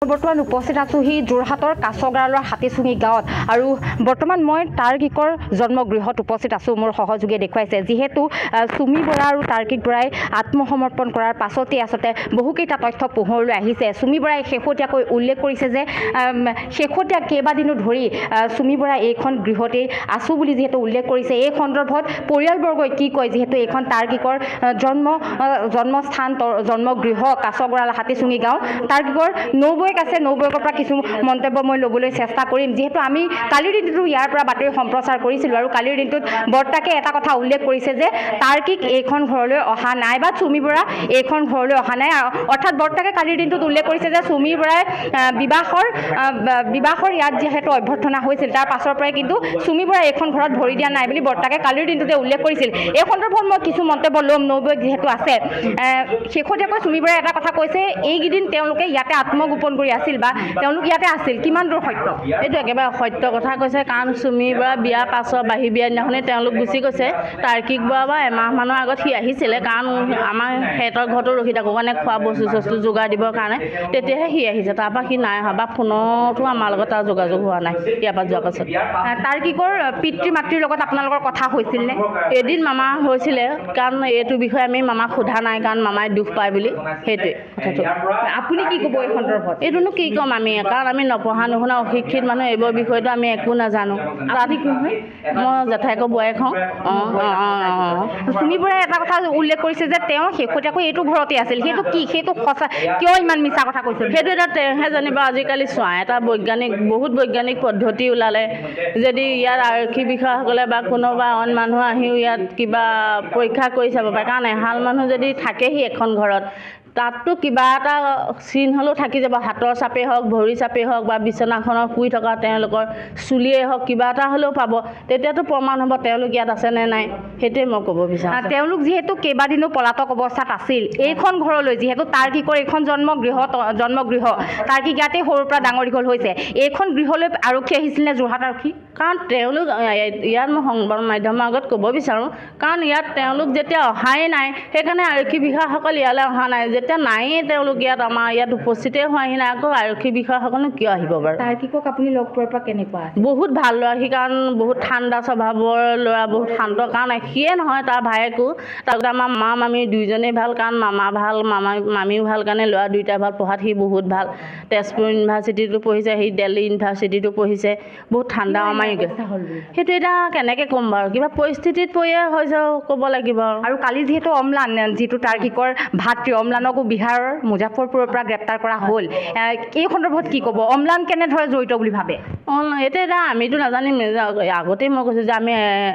বৰ্তমান উপস্থিত আছো হি যোৰহাটৰ কাছগৰালৰ হাতীচুঙি গাঁৱত আৰু বৰ্তমান মই তাৰ্কিকৰ জন্মগৃহত উপস্থিত আছো মোৰ সহযোগীয়ে দেখুৱাইছে যিহেতু সুমি বৰা আৰু তাৰ্কিক বৰাই আত্মসমৰ্পণ কৰাৰ পাছতে আসতে বহুকেইটা তথ্য পোহৰলৈ আহিছে সুমি বৰাই শেহতীয়াকৈ উল্লেখ কৰিছে যে শেহতীয়া কেইবাদিনো ধৰি সুমি বৰা এইখন গৃহতে আছো বুলি যেহেতু উল্লেখ কৰিছে এই সন্দৰ্ভত পৰিয়ালবৰ্গই কি কয় যেহেতু এইখন তাৰ্কিকৰ জন্মস্থান জন্মগৃহ কাছগৰাল হাতীচুঙি গাঁও তাৰ্কিকৰ আছে নৌবয়কৰ পৰা কিছু মন্তব্য মই ল'বলৈ চেষ্টা কৰিম যেহেতু আমি কালিৰ দিনটো ইয়াৰ পৰা বাতৰি সম্প্ৰচাৰ কৰিছিলোঁ আৰু কালিৰ দিনটোত বৰ্তাকে এটা কথা উল্লেখ কৰিছে যে তাৰ্কিক এইখন ঘৰলৈ অহা নাই বা সুমি বৰা এইখন ঘৰলৈ অহা নাই অৰ্থাৎ বৰ্তাকে কালিৰ দিনটোত উল্লেখ কৰিছে যে সুমি বৰাই বিবাহৰ ইয়াত যেহেতু অভ্যৰ্থনা হৈছিল তাৰ পাছৰ পৰাই কিন্তু সুমি বৰা এইখন ঘৰত ভৰি দিয়া নাই বুলি বৰ্তাকে কালিৰ দিনটোতে উল্লেখ কৰিছিল এই সন্দৰ্ভত মই কিছু মন্তব্য ল'ম নৌবয়ক যিহেতু আছে শেহতীয়াকৈ সুমি বৰাই এটা কথা কৈছে এইকেইদিন তেওঁলোকে ইয়াতে আত্মগোপন কৰি আছিল বা তেওঁলোক ইয়াতে আছিল কিমান দূৰ সত্য এইটো একেবাৰে সত্য কথা কৈছে কাৰণ সুমি বৰা বিয়া পাছৰ বাহি বিয়া দিনাখনে তেওঁলোক গুচি গৈছে তাৰ্কিক বৰা বা এমাহমানৰ আগত সি আহিছিলে কাৰণ আমাৰ হেতৰ ঘৰতো ৰখি থাকোঁ মানে খোৱা বস্তু যোগাৰ দিবৰ কাৰণে তেতিয়াহে সি আহিছে তাৰপৰা সি নাই অহা বা ফোনতো আমাৰ লগত তাৰ যোগাযোগ হোৱা নাই ইয়াৰ পৰা যোৱাৰ পাছত তাৰ্কিকৰ পিতৃ মাতৃৰ লগত আপোনালোকৰ কথা হৈছিল নে এদিন মামা হৈছিলে কাৰণ এইটো বিষয়ে আমি মামাক সোধা নাই কাৰণ মামাই দুখ পায় বুলি সেইটোৱে কথাটো আপুনি কি ক'ব এই সন্দৰ্ভত এইটোনো কি ক'ম আমি কাৰণ আমি নপঢ়া নুশুনা অশিক্ষিত মানুহ এইবোৰ বিষয়টো আমি একো নাজানো মই জেঠাইকৰ বোৱাৰীক হওঁ সুমি বৰাই এটা কথা উল্লেখ কৰিছে যে তেওঁ শেহতীয়াকৈ এইটো ঘৰতে আছিল সেইটো কি সেইটো সঁচা কিয় ইমান মিছা কথা কৈছে সেইটো এটা তেওঁহে জানিব আজিকালি চোৱা এটা বহুত বৈজ্ঞানিক পদ্ধতি ওলালে যদি ইয়াত আৰক্ষী বিষয়াসকলে বা কোনোবা অইন মানুহ আহিও ইয়াত কিবা পৰীক্ষা কৰি চাব পাৰে কাৰণ এহাল মানুহ যদি থাকেহি এখন ঘৰত তাততো কিবা এটা চিন হ'লেও থাকি যাব হাতৰ চাপেই হওক ভৰি চাপেই হওক বা বিচনাখনত শুই থকা তেওঁলোকৰ চুলিয়েই হওক কিবা এটা হ'লেও পাব তেতিয়াতো প্ৰমাণ হ'ব তেওঁলোক ইয়াত আছে নে নাই সেইটোৱে মই ক'ব বিচাৰোঁ তেওঁলোক যিহেতু কেইবাদিনো পলাতক অৱস্থাত আছিল এইখন ঘৰলৈ যিহেতু তাৰ্কিকৰ এইখন জন্মগৃহ তাৰ্কিক ইয়াতে সৰুৰ পৰা ডাঙৰ দীঘল হৈছে এইখন গৃহলৈ আৰক্ষী আহিছিল নে যোৰহাট আৰক্ষী কাৰণ তেওঁলোক ইয়াত মই সংবাদ মাধ্যমৰ আগত ক'ব বিচাৰোঁ কাৰণ ইয়াত তেওঁলোক যেতিয়া অহাই নাই সেইকাৰণে আৰক্ষী বিষয়াসকল ইয়ালৈ অহা নাই যেতিয়া নায়েই তেওঁলোক ইয়াত আমাৰ ইয়াত উপস্থিতেই হোৱাহি নাই আকৌ আৰক্ষী বিষয়াসকলনো কিয় আহিব বাৰু তাৰ্কিকক আপুনি লগ পোৱাৰ পৰা কেনেকুৱা বহুত ভাল ল'ৰা সি কাৰণ বহুত ঠাণ্ডা স্বভাৱৰ ল'ৰা বহুত শান্ত কাৰণ সিয়ে নহয় তাৰ ভায়েকো তাৰপিছত আমাৰ মা মামী দুইজনেই ভাল কাৰণ মামা ভাল মামীও ভাল কাৰণে ল'ৰা দুইটা ভাল পঢ়াত সি বহুত ভাল তেজপুৰ ইউনিভাৰ্চিটিটো পঢ়িছে সি দিল্লী ইউনিভাৰ্চিটিটো পঢ়িছে বহুত ঠাণ্ডা আমাৰ সেইটো এটা কেনেকৈ ক'ম বাৰু কিবা পৰিস্থিতিত পৰিয়ে হৈছে ক'ব লাগিব আৰু কালি যিহেতু অম্লান যিটো তাৰ্কিকৰ ভাতৃ অম্লানকো বিহাৰৰ মুজাফৰপুৰৰ পৰা গ্ৰেপ্তাৰ কৰা হ'ল এই সন্দৰ্ভত কি ক'ব অম্লান কেনেদৰে জড়িত বুলি ভাবে এইটো এটা আমিতো নাজানিম আগতেই মই কৈছোঁ যে আমি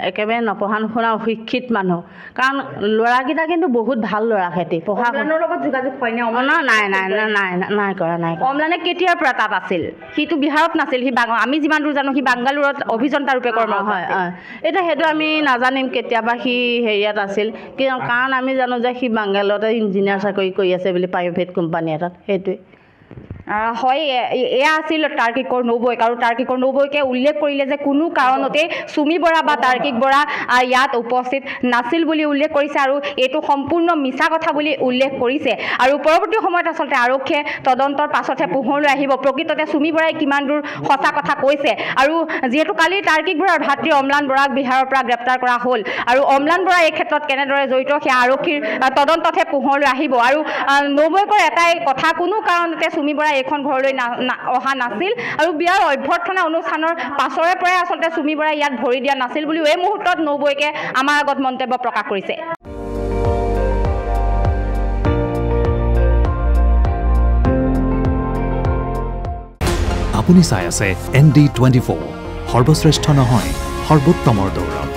একেবাৰে নপঢ়া নুশুনা অশিক্ষিত মানুহ কাৰণ ল'ৰাকেইটা কিন্তু বহুত ভাল ল'ৰা খেতি পঢ়া শুনাৰ লগত যোগাযোগ হয় নে নাই কৰা অম্লানে কেতিয়াৰ পৰা তাত আছিল সিটো বিহাৰত নাছিল সি আমি যিমান দূৰ জানো সি বাংগালোৰত অভিযন্তা ৰূপে কৰ্ম হয় এতিয়া সেইটো আমি নাজানিম কেতিয়াবা সি হেৰিয়াত আছিল কাৰণ আমি জানো যে সি বাংগালোৰতে ইঞ্জিনিয়াৰ চাকৰি কৰি আছে বুলি প্ৰাইভেট কোম্পানী এটাত সেইটোৱে হয় এয়া আছিল তাৰ্কিকৰ নৌবয়ক আৰু তাৰ্কিকৰ নৌবয়কে উল্লেখ কৰিলে যে কোনো কাৰণতে সুমি বৰা বা তাৰ্কিক বৰা ইয়াত উপস্থিত নাছিল বুলি উল্লেখ কৰিছে আৰু এইটো সম্পূৰ্ণ মিছা কথা বুলি উল্লেখ কৰিছে আৰু পৰৱৰ্তী সময়ত আচলতে আৰক্ষীয়ে তদন্তৰ পাছতহে পোহৰলৈ আহিব প্ৰকৃততে সুমি বৰাই কিমান দূৰ সঁচা কথা কৈছে আৰু যিহেতু কালি তাৰ্কিক বৰাৰ ভাতৃ অম্লান বৰাক বিহাৰৰ পৰা গ্ৰেপ্তাৰ কৰা হ'ল আৰু অম্লান বৰা এই ক্ষেত্ৰত কেনেদৰে জড়িত সেয়া আৰক্ষীৰ তদন্ততহে পোহৰলৈ আহিব আৰু নৌবয়কৰ এটাই কথা কোনো কাৰণতে সুমি বৰা এইখন ঘৰলৈ অহা নাছিল আৰু বিয়াৰ অভ্যৰ্থনা অনুষ্ঠানৰ পাছৰে পৰাই আচলতে সুমি বৰাই ইয়াত ভৰি দিয়া নাছিল বুলিও এই মুহূৰ্তত নৌবয়কে আমাৰ আগত মন্তব্য প্ৰকাশ কৰিছে আপুনি চাই আছে ND24 সৰ্বশ্ৰেষ্ঠ নহয় সৰ্বোত্তমৰ দৌৰ